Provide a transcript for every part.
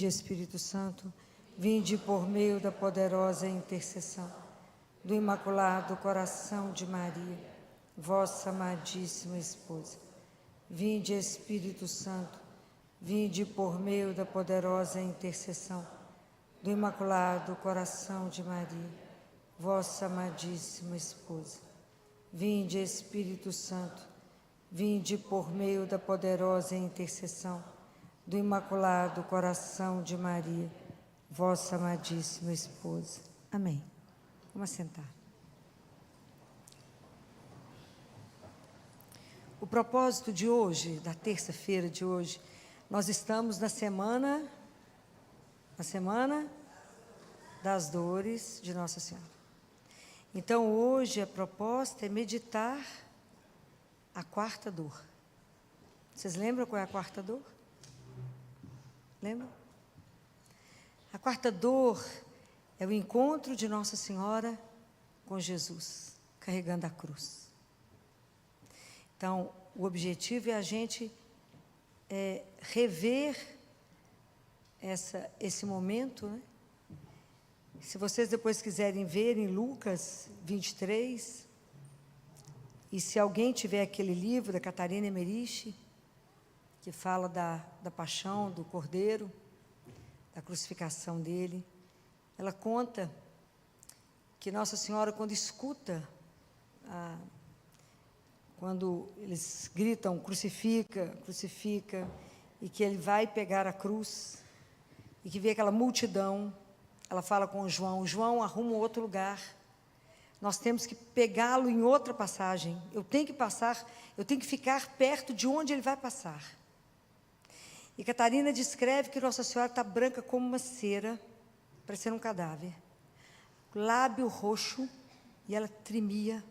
Espírito Santo, vinde por meio da poderosa intercessão do Imaculado Coração de Maria, vossa amadíssima esposa. Vinde, Espírito Santo, vinde por meio da poderosa intercessão do Imaculado Coração de Maria, vossa amadíssima esposa. Vinde, Espírito Santo, vinde por meio da poderosa intercessão do Imaculado Coração de Maria, vossa amadíssima esposa. Amém. Vamos sentar. O propósito de hoje, da terça-feira de hoje, nós estamos na semana das dores de Nossa Senhora. Então, hoje a proposta é meditar a quarta dor. Vocês lembram qual é a quarta dor? Lembra? A quarta dor é o encontro de Nossa Senhora com Jesus, carregando a cruz. Então, o objetivo é a gente rever esse momento, né? Se vocês depois quiserem ver em Lucas 23, e se alguém tiver aquele livro da Catarina Emmerich, que fala da paixão do Cordeiro, da crucificação dele, ela conta que Nossa Senhora, quando escuta, quando eles gritam, crucifica, crucifica, e que ele vai pegar a cruz, e que vê aquela multidão, ela fala com o João, arruma outro lugar, nós temos que pegá-lo em outra passagem, eu tenho que ficar perto de onde ele vai passar. E Catarina descreve que Nossa Senhora está branca como uma cera, parecendo um cadáver, lábio roxo, e ela tremia,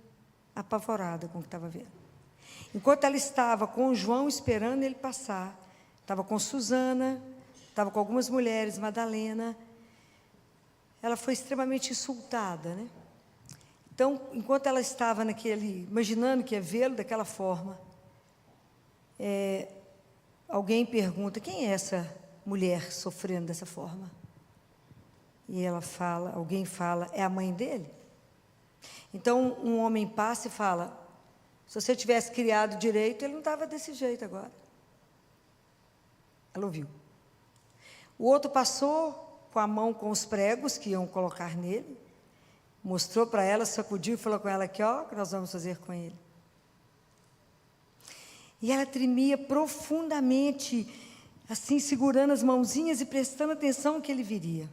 apavorada com o que estava vendo. Enquanto ela estava com o João esperando ele passar, estava com Susana, estava com algumas mulheres, Madalena, ela foi extremamente insultada, né? Então, enquanto ela estava imaginando que ia vê-lo daquela forma, alguém pergunta, quem é essa mulher sofrendo dessa forma? E alguém fala, é a mãe dele? Então, um homem passa e fala, se você tivesse criado direito, ele não estava desse jeito agora. Ela ouviu. O outro passou com a mão com os pregos que iam colocar nele, mostrou para ela, sacudiu e falou com ela aqui, ó, o que nós vamos fazer com ele. E ela tremia profundamente, assim, segurando as mãozinhas e prestando atenção no que ele viria.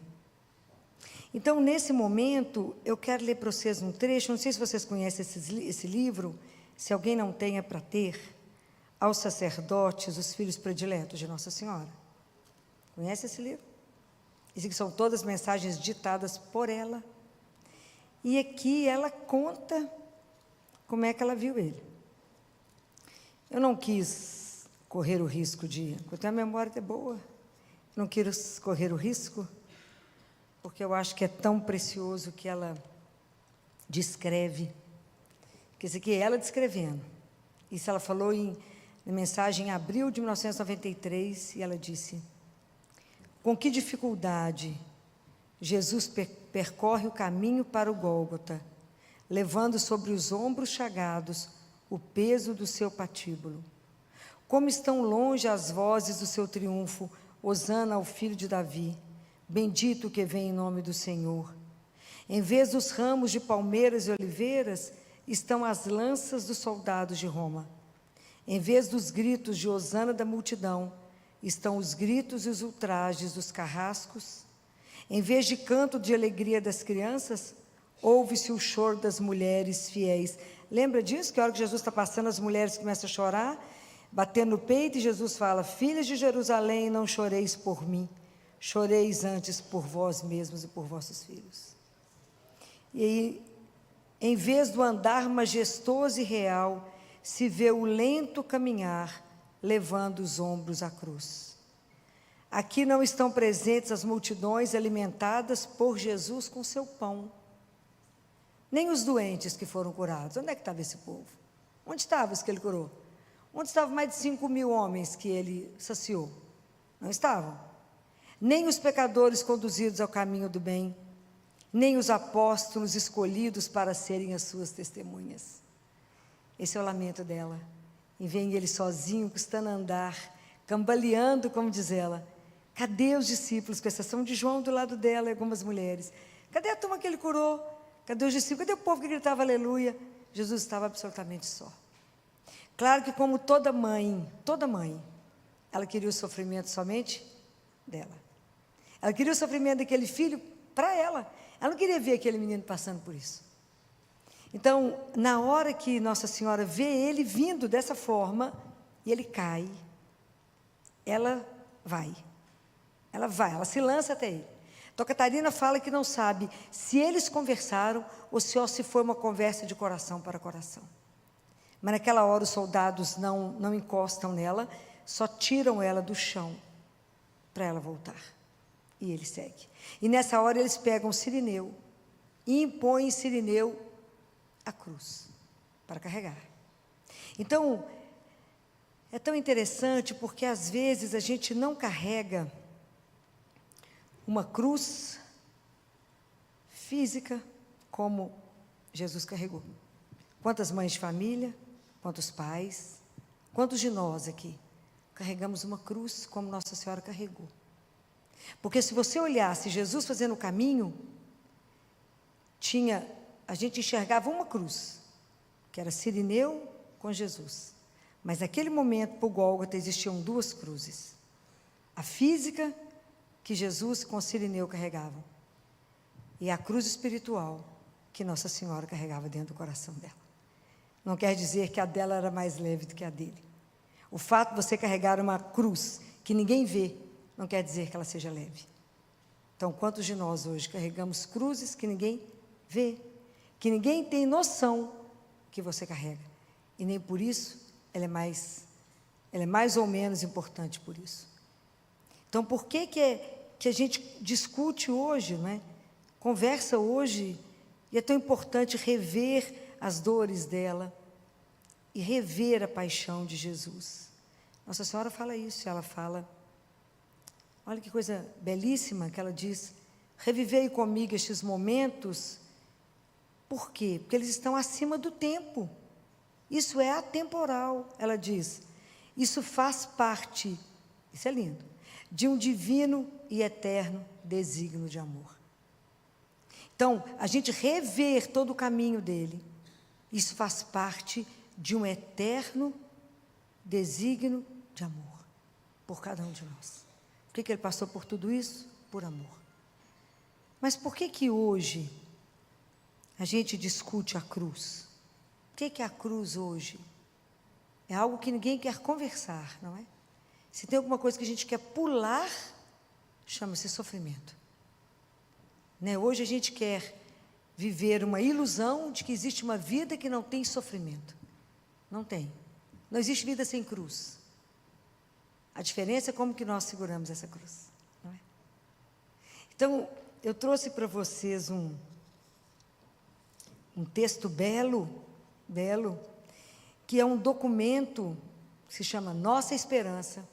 Então, nesse momento, eu quero ler para vocês um trecho, não sei se vocês conhecem esse livro, se alguém não tem, é para ter, Aos Sacerdotes, os Filhos Prediletos de Nossa Senhora. Conhece esse livro? Isso que são todas mensagens ditadas por ela. E aqui ela conta como é que ela viu ele. Eu não quis correr o risco eu tenho a memória até boa, não quis correr o risco, porque eu acho que é tão precioso que ela descreve, que isso aqui é ela descrevendo. Isso ela falou na mensagem em abril de 1993, e ela disse, com que dificuldade Jesus percorre o caminho para o Gólgota, levando sobre os ombros chagados o peso do seu patíbulo. Como estão longe as vozes do seu triunfo, hosana ao filho de Davi, bendito que vem em nome do Senhor. Em vez dos ramos de palmeiras e oliveiras, estão as lanças dos soldados de Roma. Em vez dos gritos de hosana da multidão, estão os gritos e os ultrajes dos carrascos. Em vez de canto de alegria das crianças, ouve-se o choro das mulheres fiéis. Lembra disso? Que a hora que Jesus está passando, as mulheres começam a chorar, batendo no peito, e Jesus fala, filhas de Jerusalém, não choreis por mim, choreis antes por vós mesmos e por vossos filhos. E aí, em vez do andar majestoso e real, se vê o lento caminhar, levando os ombros à cruz. Aqui não estão presentes as multidões alimentadas por Jesus com seu pão, nem os doentes que foram curados. Onde é que estava esse povo? Onde estavam os que ele curou? Onde estavam mais de 5.000 homens que ele saciou? Não estavam. nem os pecadores conduzidos ao caminho do bem, nem os apóstolos escolhidos para serem as suas testemunhas. Esse é o lamento dela. E vem ele sozinho, custando a andar, cambaleando, como diz ela. Cadê os discípulos, com exceção de João do lado dela e algumas mulheres? Cadê a turma que ele curou? Cadê os discípulos? Cadê o povo que gritava aleluia? Jesus estava absolutamente só. Claro que, como toda mãe, ela queria o sofrimento somente dela. Ela queria o sofrimento daquele filho para ela. Ela não queria ver aquele menino passando por isso. Então, na hora que Nossa Senhora vê ele vindo dessa forma, e ele cai, ela vai, ela se lança até ele. Então, Catarina fala que não sabe se eles conversaram ou se foi uma conversa de coração para coração. Mas naquela hora os soldados não encostam nela, só tiram ela do chão para ela voltar. E ele segue. E nessa hora eles pegam Cirineu e impõem Cirineu a cruz para carregar. Então, é tão interessante porque às vezes a gente não carrega uma cruz física como Jesus carregou. Quantas mães de família, quantos pais, quantos de nós aqui carregamos uma cruz como Nossa Senhora carregou? Porque se você olhasse Jesus fazendo o caminho, a gente enxergava uma cruz, que era Cirineu com Jesus. Mas naquele momento, para o Gólgota, existiam duas cruzes. A física, que Jesus com Cirineu carregavam, e a cruz espiritual, que Nossa Senhora carregava dentro do coração dela. Não quer dizer que a dela era mais leve do que a dele. O fato de você carregar uma cruz que ninguém vê, não quer dizer que ela seja leve. Então, quantos de nós hoje carregamos cruzes que ninguém vê, que ninguém tem noção que você carrega, e nem por isso ela é mais ou menos importante por isso. Então, por que a gente discute hoje, não é? Conversa hoje, e é tão importante rever as dores dela e rever a paixão de Jesus. Nossa Senhora fala isso, ela fala, olha que coisa belíssima que ela diz: revivei comigo estes momentos. Por quê? Porque eles estão acima do tempo. Isso é atemporal, ela diz. Isso faz parte, isso é lindo, de um divino e eterno desígnio de amor. Então, a gente rever todo o caminho dele, isso faz parte de um eterno desígnio de amor por cada um de nós. Por que ele passou por tudo isso? Por amor. Mas por que hoje a gente discute a cruz? O que é a cruz hoje? É algo que ninguém quer conversar, não é? Se tem alguma coisa que a gente quer pular, chama-se sofrimento. Né? Hoje a gente quer viver uma ilusão de que existe uma vida que não tem sofrimento. Não tem. Não existe vida sem cruz. A diferença é como que nós seguramos essa cruz, não é? Então, eu trouxe para vocês um texto belo, que é um documento que se chama Nossa Esperança,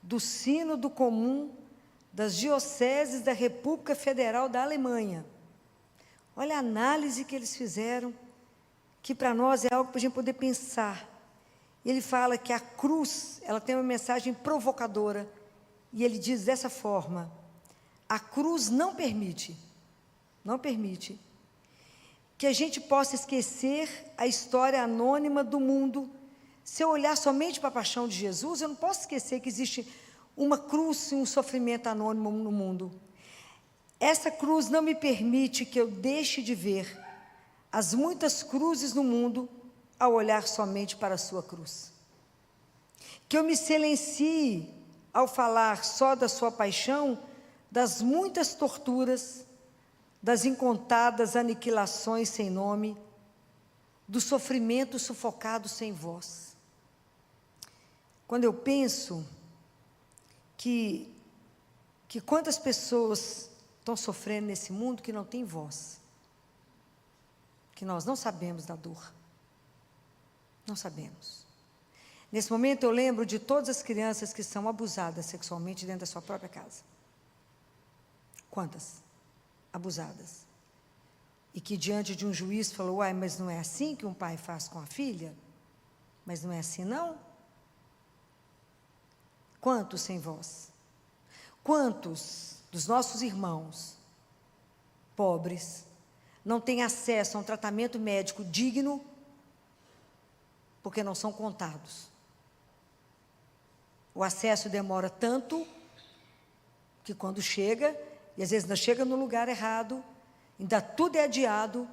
do Sínodo Comum das Dioceses da República Federal da Alemanha. Olha a análise que eles fizeram, que para nós é algo para a gente poder pensar. Ele fala que a cruz, ela tem uma mensagem provocadora, e ele diz dessa forma: a cruz não permite que a gente possa esquecer a história anônima do mundo. Se eu olhar somente para a paixão de Jesus, eu não posso esquecer que existe uma cruz e um sofrimento anônimo no mundo. Essa cruz não me permite que eu deixe de ver as muitas cruzes no mundo ao olhar somente para a sua cruz. Que eu me silencie ao falar só da sua paixão, das muitas torturas, das incontadas aniquilações sem nome, do sofrimento sufocado sem voz. Quando eu penso que quantas pessoas estão sofrendo nesse mundo que não tem voz, que nós não sabemos da dor, não sabemos. Nesse momento eu lembro de todas as crianças que são abusadas sexualmente dentro da sua própria casa. Quantas? Abusadas. E que diante de um juiz falou, uai, mas não é assim que um pai faz com a filha? Mas não é assim não? Quantos sem voz? Quantos dos nossos irmãos pobres não têm acesso a um tratamento médico digno porque não são contados? O acesso demora tanto que quando chega, e às vezes ainda chega no lugar errado, ainda tudo é adiado,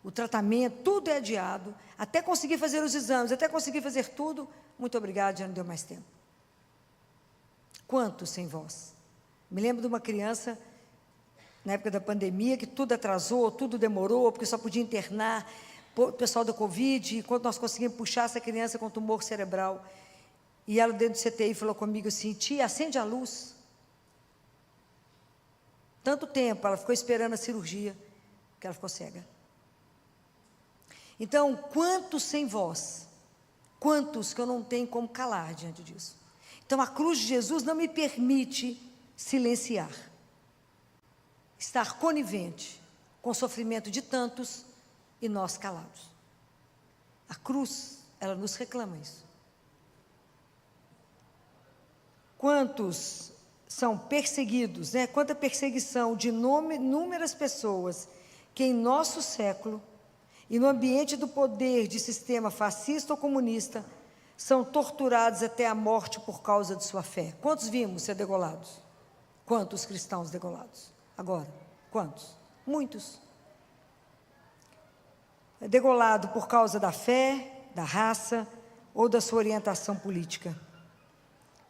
o tratamento, tudo é adiado, até conseguir fazer os exames, até conseguir fazer tudo, muito obrigado, já não deu mais tempo. Quantos sem voz? Me lembro de uma criança, na época da pandemia, que tudo atrasou, tudo demorou, porque só podia internar o pessoal da Covid, e quando nós conseguimos puxar essa criança com tumor cerebral, e ela dentro do CTI falou comigo assim, tia, acende a luz. Tanto tempo, ela ficou esperando a cirurgia, que ela ficou cega. Então, quantos sem voz? Quantos que eu não tenho como calar diante disso? Então, a cruz de Jesus não me permite silenciar, estar conivente com o sofrimento de tantos e nós calados. A cruz, ela nos reclama isso. Quantos são perseguidos, né? Quanta perseguição de inúmeras pessoas que em nosso século e no ambiente do poder de sistema fascista ou comunista são torturados até a morte por causa de sua fé. Quantos vimos ser degolados? Quantos cristãos degolados? Agora, quantos? Muitos. É degolado por causa da fé, da raça ou da sua orientação política.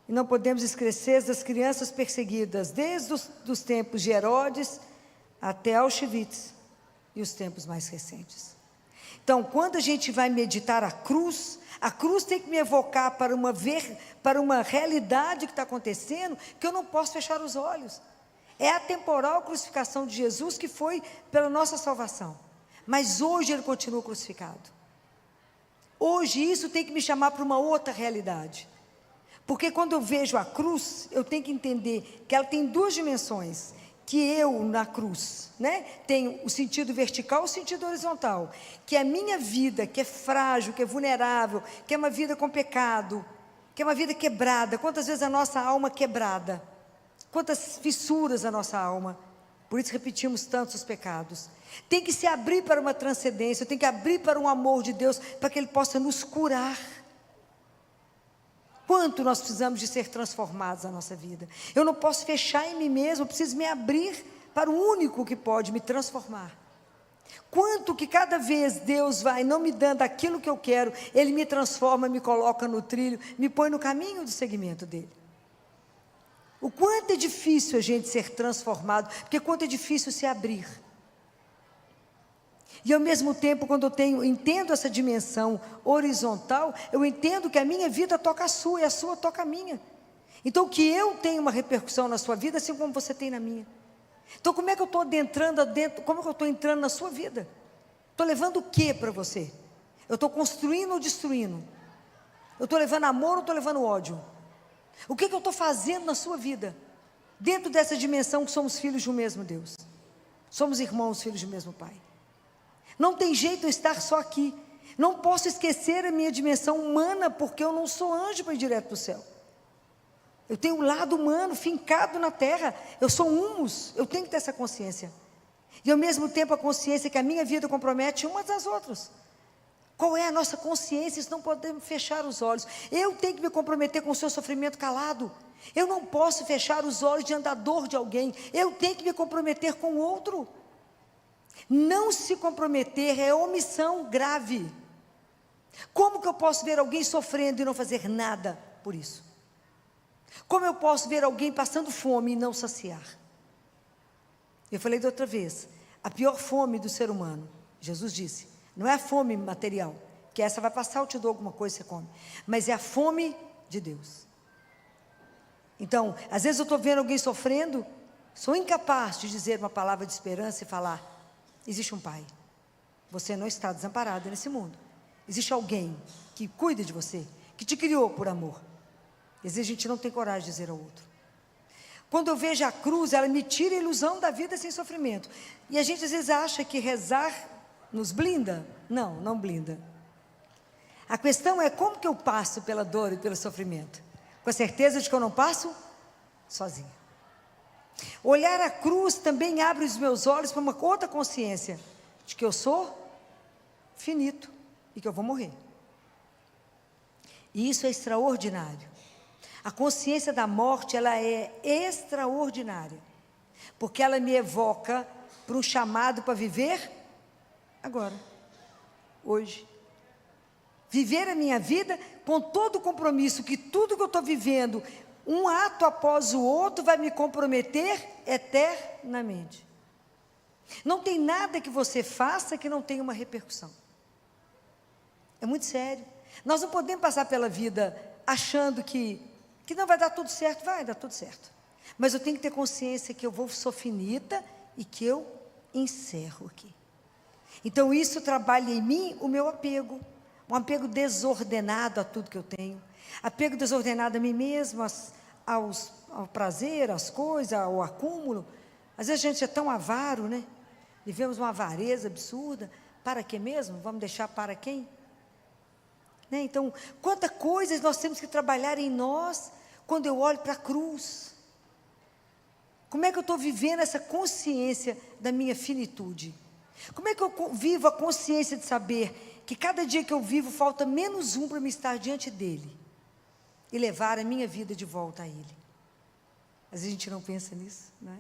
E não podemos esquecer das crianças perseguidas, desde os tempos de Herodes até Auschwitz e os tempos mais recentes. Então, quando a gente vai meditar a cruz tem que me evocar para uma realidade que está acontecendo, que eu não posso fechar os olhos. É a temporal crucificação de Jesus que foi pela nossa salvação. Mas hoje ele continua crucificado. Hoje isso tem que me chamar para uma outra realidade. Porque quando eu vejo a cruz, eu tenho que entender que ela tem duas dimensões. Que eu, na cruz, né, tenho o sentido vertical e o sentido horizontal. Que a minha vida, que é frágil, que é vulnerável, que é uma vida com pecado, que é uma vida quebrada. Quantas vezes a nossa alma quebrada? Quantas fissuras a nossa alma? Por isso repetimos tantos os pecados. Tem que se abrir para uma transcendência, tem que abrir para um amor de Deus, para que Ele possa nos curar. Quanto nós precisamos de ser transformados na nossa vida. Eu não posso fechar em mim mesmo, eu preciso me abrir para o único que pode me transformar. Quanto que cada vez Deus vai não me dando aquilo que eu quero, Ele me transforma, me coloca no trilho, me põe no caminho do seguimento dEle. O quanto é difícil a gente ser transformado, porque quanto é difícil se abrir. E ao mesmo tempo, quando eu entendo essa dimensão horizontal, eu entendo que a minha vida toca a sua e a sua toca a minha. Então, que eu tenho uma repercussão na sua vida, assim como você tem na minha. Então, como é que eu estou como é que eu estou entrando na sua vida? Estou levando o que para você? Eu estou construindo ou destruindo? Eu estou levando amor ou estou levando ódio? O que eu estou fazendo na sua vida? Dentro dessa dimensão que somos filhos de um mesmo Deus. Somos irmãos, filhos do mesmo Pai. Não tem jeito eu estar só aqui. Não posso esquecer a minha dimensão humana, porque eu não sou anjo para ir direto para o céu. Eu tenho um lado humano, fincado na terra. Eu sou humus, eu tenho que ter essa consciência. E ao mesmo tempo a consciência que a minha vida compromete umas das outras. Qual é a nossa consciência? Isso não podemos fechar os olhos. Eu tenho que me comprometer com o seu sofrimento calado. Eu não posso fechar os olhos diante da dor de alguém. Eu tenho que me comprometer com o outro. Não se comprometer é omissão grave. Como que eu posso ver alguém sofrendo e não fazer nada por isso? Como eu posso ver alguém passando fome e não saciar? Eu falei da outra vez, a pior fome do ser humano, Jesus disse, não é a fome material, que essa vai passar, eu te dou alguma coisa, você come, mas é a fome de Deus. Então, às vezes eu estou vendo alguém sofrendo, sou incapaz de dizer uma palavra de esperança e falar, existe um Pai, você não está desamparado nesse mundo, existe alguém que cuida de você, que te criou por amor. Às vezes a gente não tem coragem de dizer ao outro. Quando eu vejo a cruz, ela me tira a ilusão da vida sem sofrimento. E a gente às vezes acha que rezar nos blinda. Não, não blinda. A questão é como que eu passo pela dor e pelo sofrimento. Com a certeza de que eu não passo sozinha. Olhar a cruz também abre os meus olhos para uma outra consciência. De que eu sou finito e que eu vou morrer. E isso é extraordinário. A consciência da morte, ela é extraordinária, porque ela me evoca para um chamado para viver agora, hoje. Viver a minha vida com todo o compromisso, que tudo que eu estou vivendo, um ato após o outro, vai me comprometer eternamente. Não tem nada que você faça que não tenha uma repercussão. É muito sério. Nós não podemos passar pela vida achando que não vai dar tudo certo. Vai dar tudo certo. Mas eu tenho que ter consciência que eu sou finita e que eu encerro aqui. Então isso trabalha em mim o meu apego. Um apego desordenado a tudo que eu tenho. Apego desordenado a mim mesmo, ao prazer, às coisas, ao acúmulo. Às vezes a gente é tão avaro, né? Vivemos uma avareza absurda. Para quê mesmo? Vamos deixar para quem? Né? Então, quantas coisas nós temos que trabalhar em nós quando eu olho para a cruz. Como é que eu estou vivendo essa consciência da minha finitude? Como é que eu vivo a consciência de saber que cada dia que eu vivo falta menos um para me estar diante dele e levar a minha vida de volta a ele? Às vezes a gente não pensa nisso, não é?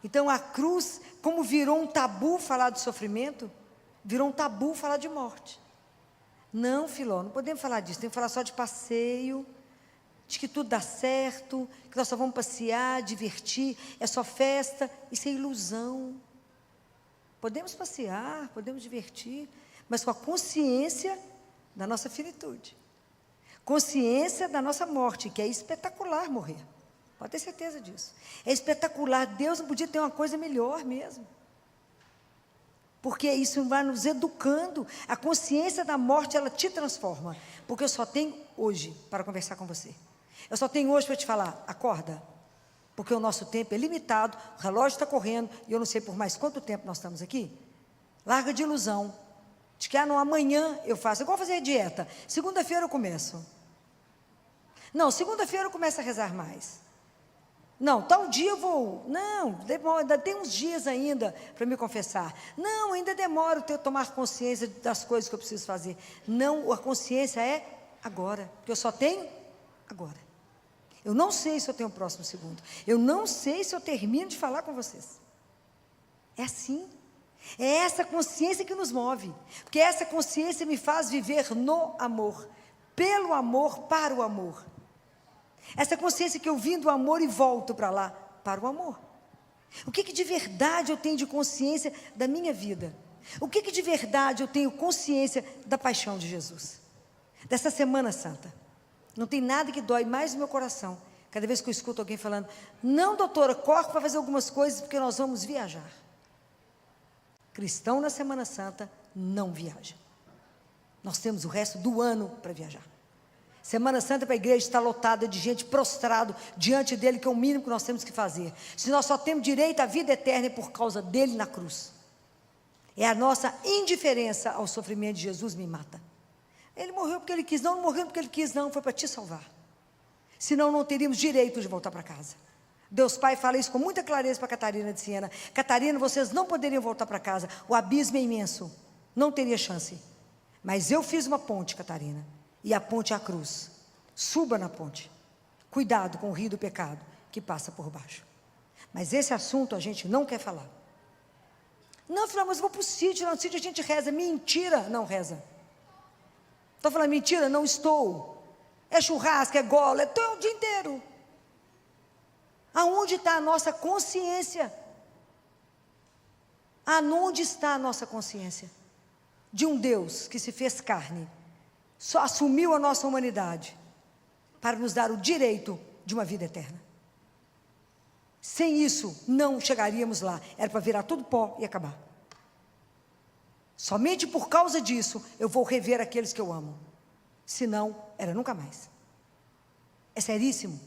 Então a cruz, como virou um tabu falar de sofrimento, virou um tabu falar de morte. Não, Filó, não podemos falar disso, temos que falar só de passeio, de que tudo dá certo, que nós só vamos passear, divertir, é só festa, isso é ilusão. Podemos passear, podemos divertir, mas com a consciência da nossa finitude, consciência da nossa morte, que é espetacular morrer, pode ter certeza disso, é espetacular. Deus não podia ter uma coisa melhor mesmo, porque isso vai nos educando. A consciência da morte, ela te transforma, porque eu só tenho hoje para conversar com você, eu só tenho hoje para te falar, acorda, porque o nosso tempo é limitado, o relógio está correndo, e eu não sei por mais quanto tempo nós estamos aqui. Larga de ilusão, de que não, amanhã eu faço, igual fazer dieta, segunda-feira eu começo, não, segunda-feira eu começo a rezar mais, não, tal dia eu vou, não, ainda tem uns dias ainda para me confessar, não, ainda demora eu tomar consciência das coisas que eu preciso fazer. Não, a consciência é agora, porque eu só tenho agora. Eu não sei se eu tenho o próximo segundo, eu não sei se eu termino de falar com vocês. É assim, é essa consciência que nos move, porque essa consciência me faz viver no amor, pelo amor, para o amor. Essa consciência que eu vim do amor e volto para lá, para o amor. O que de verdade eu tenho de consciência da minha vida? O que de verdade eu tenho consciência da paixão de Jesus? Dessa Semana Santa. Não tem nada que dói mais no meu coração, cada vez que eu escuto alguém falando, não, doutora, corre para fazer algumas coisas, porque nós vamos viajar. Cristão na Semana Santa não viaja. Nós temos o resto do ano para viajar. Semana Santa para a igreja está lotada de gente prostrado diante dele, que é o mínimo que nós temos que fazer. Se nós só temos direito à vida eterna é por causa dele na cruz. É a nossa indiferença ao sofrimento de Jesus me mata. Ele morreu porque ele quis, não morreu porque ele quis, não, foi para te salvar. Senão não teríamos direito de voltar para casa. Deus Pai fala isso com muita clareza para Catarina de Siena. Catarina, vocês não poderiam voltar para casa, o abismo é imenso, não teria chance. Mas eu fiz uma ponte, Catarina, e a ponte é a cruz. Suba na ponte, cuidado com o rio do pecado que passa por baixo. Mas esse assunto a gente não quer falar. Não, filha, mas eu vou para o sítio, no sítio a gente reza. Mentira, não reza. Estou falando mentira? Não estou. É churrasco, é gola, é o dia inteiro. Aonde está a nossa consciência? Aonde está a nossa consciência? De um Deus que se fez carne, só assumiu a nossa humanidade, para nos dar o direito de uma vida eterna. Sem isso, não chegaríamos lá, era para virar tudo pó e acabar. Somente por causa disso, eu vou rever aqueles que eu amo. Senão, era nunca mais. É seríssimo.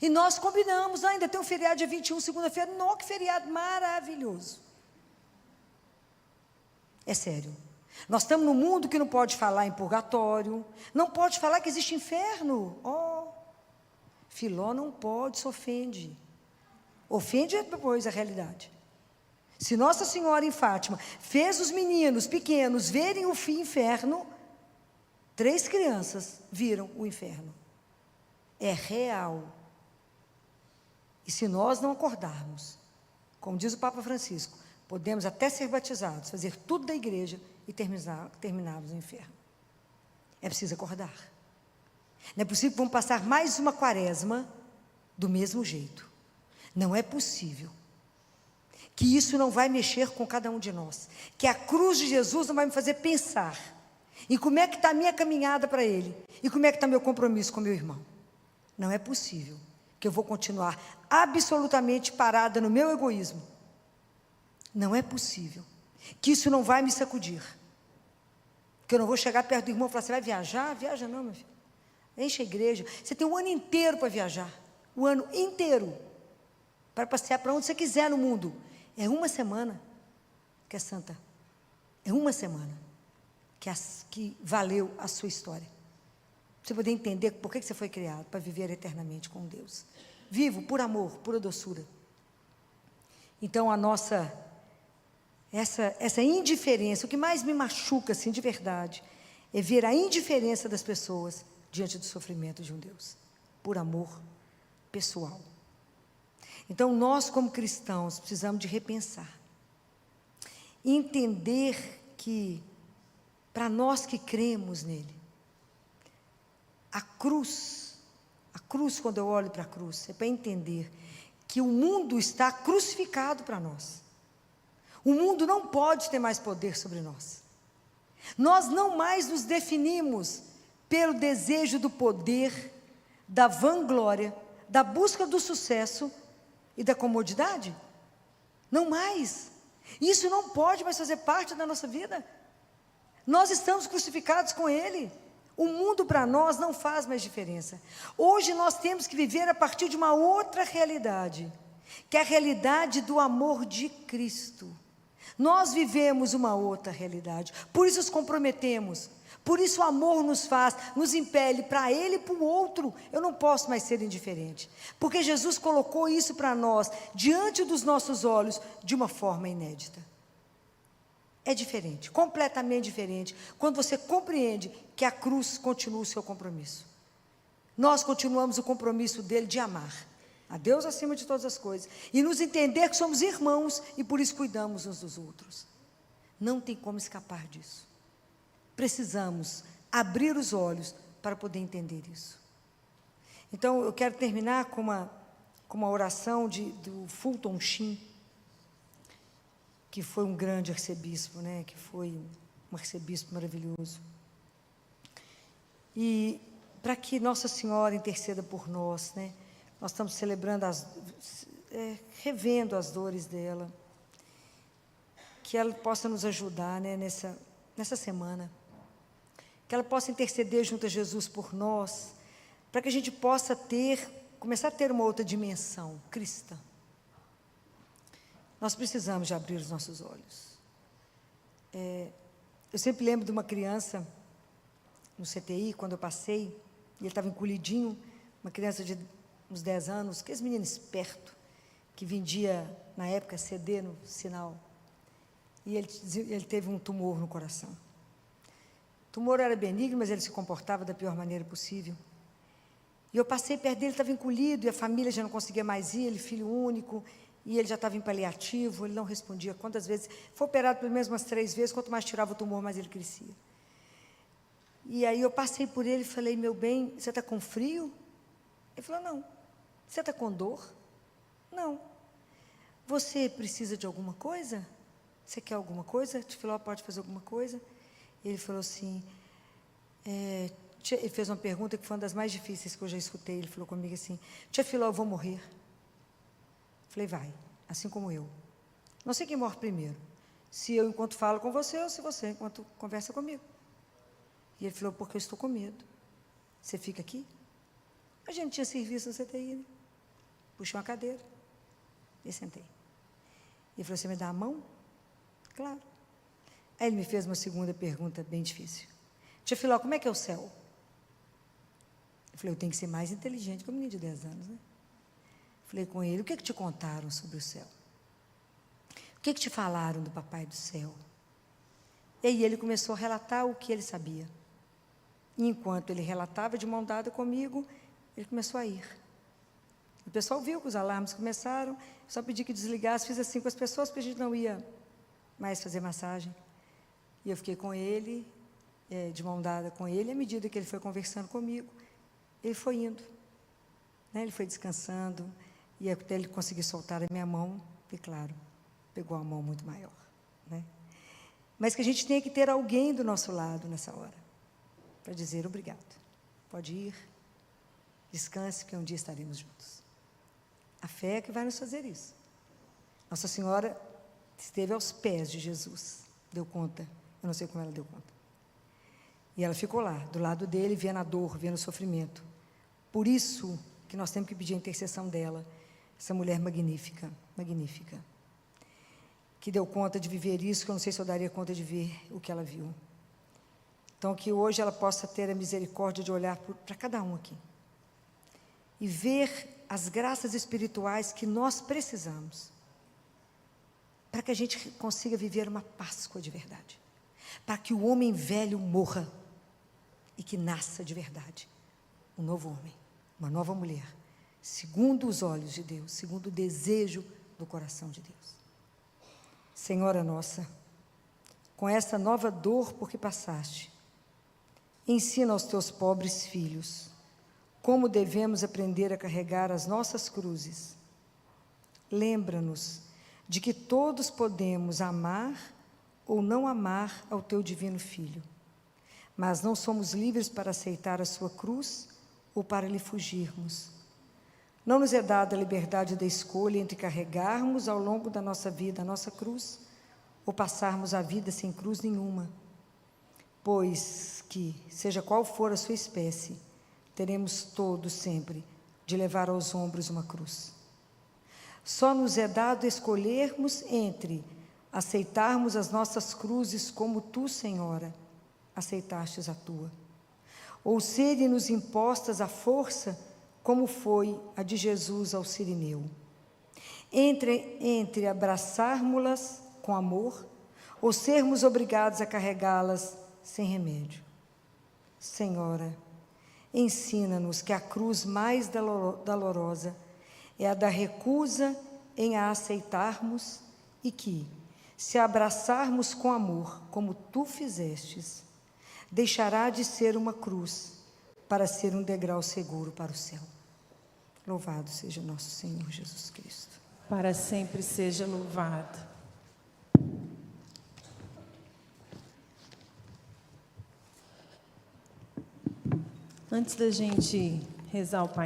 E nós combinamos, ainda tem um feriado dia 21, segunda-feira. Não, que feriado maravilhoso. É sério. Nós estamos num mundo que não pode falar em purgatório, não pode falar que existe inferno. Filó não pode, se ofende. Ofende depois a realidade. Se Nossa Senhora em Fátima fez os meninos pequenos verem o inferno, 3 crianças viram o inferno. É real. E se nós não acordarmos, como diz o Papa Francisco, podemos até ser batizados, fazer tudo da igreja e terminarmos no inferno. É preciso acordar. Não é possível que vamos passar mais uma quaresma do mesmo jeito. Não é possível. Que isso não vai mexer com cada um de nós. Que a cruz de Jesus não vai me fazer pensar em como é que está a minha caminhada para Ele e como é que está meu compromisso com meu irmão. Não é possível que eu vou continuar absolutamente parada no meu egoísmo. Não é possível que isso não vai me sacudir. Que eu não vou chegar perto do irmão e falar, você vai viajar? Viaja não, meu filho. Enche a igreja. Você tem um ano inteiro para viajar. O ano inteiro. Para passear para onde você quiser no mundo. É uma semana que é santa. É uma semana que valeu a sua história. Para você poder entender por que você foi criado, para viver eternamente com Deus. Vivo por amor, pura doçura. Então a nossa, essa indiferença, o que mais me machuca assim de verdade, é ver a indiferença das pessoas diante do sofrimento de um Deus. Por amor pessoal. Então, nós como cristãos precisamos de repensar. Entender que, para nós que cremos nele, a cruz, quando eu olho para a cruz, é para entender que o mundo está crucificado para nós. O mundo não pode ter mais poder sobre nós. Nós não mais nos definimos pelo desejo do poder, da vanglória, da busca do sucesso e da comodidade? Não mais. Isso não pode mais fazer parte da nossa vida. Nós estamos crucificados com Ele. O mundo para nós não faz mais diferença. Hoje nós temos que viver a partir de uma outra realidade, que é a realidade do amor de Cristo. Nós vivemos uma outra realidade, por isso nos comprometemos. Por isso o amor nos impele para Ele e para o outro. Eu não posso mais ser indiferente. Porque Jesus colocou isso para nós, diante dos nossos olhos, de uma forma inédita. É diferente, completamente diferente, quando você compreende que a cruz continua o seu compromisso. Nós continuamos o compromisso dele de amar a Deus acima de todas as coisas. E nos entender que somos irmãos e por isso cuidamos uns dos outros. Não tem como escapar disso. Precisamos abrir os olhos para poder entender isso. Então, eu quero terminar com uma oração do Fulton Sheen, que foi um grande arcebispo, né? Que foi um arcebispo maravilhoso. E para que Nossa Senhora interceda por nós, né? Nós estamos celebrando, revendo as dores dela, que ela possa nos ajudar, né? Nessa semana. Que ela possa interceder junto a Jesus por nós, para que a gente possa começar a ter uma outra dimensão cristã. Nós precisamos de abrir os nossos olhos. Eu sempre lembro de uma criança, no CTI, quando eu passei, e ele estava encolhidinho, uma criança de uns 10 anos, aqueles meninos esperto, que vendia, na época, CD no sinal. E ele teve um tumor no coração. O tumor era benigno, mas ele se comportava da pior maneira possível. E eu passei perto dele, estava encolhido, e a família já não conseguia mais ir, ele filho único, e ele já estava em paliativo, ele não respondia. Quantas vezes, foi operado pelo menos umas 3 vezes, quanto mais tirava o tumor, mais ele crescia. E aí eu passei por ele e falei, meu bem, você está com frio? Ele falou, não. Você está com dor? Não. Você precisa de alguma coisa? Você quer alguma coisa? Filó pode fazer alguma coisa? Ele falou assim, ele fez uma pergunta que foi uma das mais difíceis que eu já escutei. Ele falou comigo assim, tia Filó, eu vou morrer. Falei, vai, assim como eu. Não sei quem morre primeiro, se eu enquanto falo com você ou se você enquanto conversa comigo. E ele falou, porque eu estou com medo. Você fica aqui? A gente tinha serviço no CTI, né? Puxei uma cadeira e sentei. Ele falou, você me dá a mão? Claro. Aí ele me fez uma segunda pergunta bem difícil. Tia Filó, como é que é o céu? Eu falei, eu tenho que ser mais inteligente que um menino de 10 anos, né? Falei com ele, o que te contaram sobre o céu? O que te falaram do papai do céu? E aí ele começou a relatar o que ele sabia. E enquanto ele relatava de mão dada comigo, ele começou a ir. O pessoal viu que os alarmes começaram, só pedi que desligasse, fiz assim com as pessoas, porque a gente não ia mais fazer massagem. E eu fiquei com ele, de mão dada com ele, à medida que ele foi conversando comigo, ele foi indo, né? Ele foi descansando, e até ele conseguir soltar a minha mão, e claro, pegou a mão muito maior, né? Mas que a gente tenha que ter alguém do nosso lado nessa hora, para dizer obrigado, pode ir, descanse, que um dia estaremos juntos. A fé é que vai nos fazer isso. Nossa Senhora esteve aos pés de Jesus, deu conta, eu não sei como ela deu conta. E ela ficou lá, do lado dele, vendo a dor, vendo o sofrimento. Por isso que nós temos que pedir a intercessão dela, essa mulher magnífica, magnífica, que deu conta de viver isso, que eu não sei se eu daria conta de ver o que ela viu. Então, que hoje ela possa ter a misericórdia de olhar para cada um aqui e ver as graças espirituais que nós precisamos para que a gente consiga viver uma Páscoa de verdade, para que o homem velho morra e que nasça de verdade um novo homem, uma nova mulher, segundo os olhos de Deus, segundo o desejo do coração de Deus. Senhora nossa, com essa nova dor por que passaste, ensina aos teus pobres filhos como devemos aprender a carregar as nossas cruzes. Lembra-nos de que todos podemos amar ou não amar ao teu divino Filho, mas não somos livres para aceitar a sua cruz ou para lhe fugirmos. Não nos é dada a liberdade da escolha entre carregarmos ao longo da nossa vida a nossa cruz ou passarmos a vida sem cruz nenhuma, pois que, seja qual for a sua espécie, teremos todos sempre de levar aos ombros uma cruz. Só nos é dado escolhermos entre aceitarmos as nossas cruzes como tu, Senhora, aceitastes a tua, ou serem-nos impostas à força, como foi a de Jesus ao Cirineu. Entre abraçarmos-las com amor, ou sermos obrigados a carregá-las sem remédio. Senhora, ensina-nos que a cruz mais dolorosa é a da recusa em a aceitarmos e que, se a abraçarmos com amor, como tu fizestes, deixará de ser uma cruz para ser um degrau seguro para o céu. Louvado seja nosso Senhor Jesus Cristo. Para sempre seja louvado. Antes da gente rezar o Pai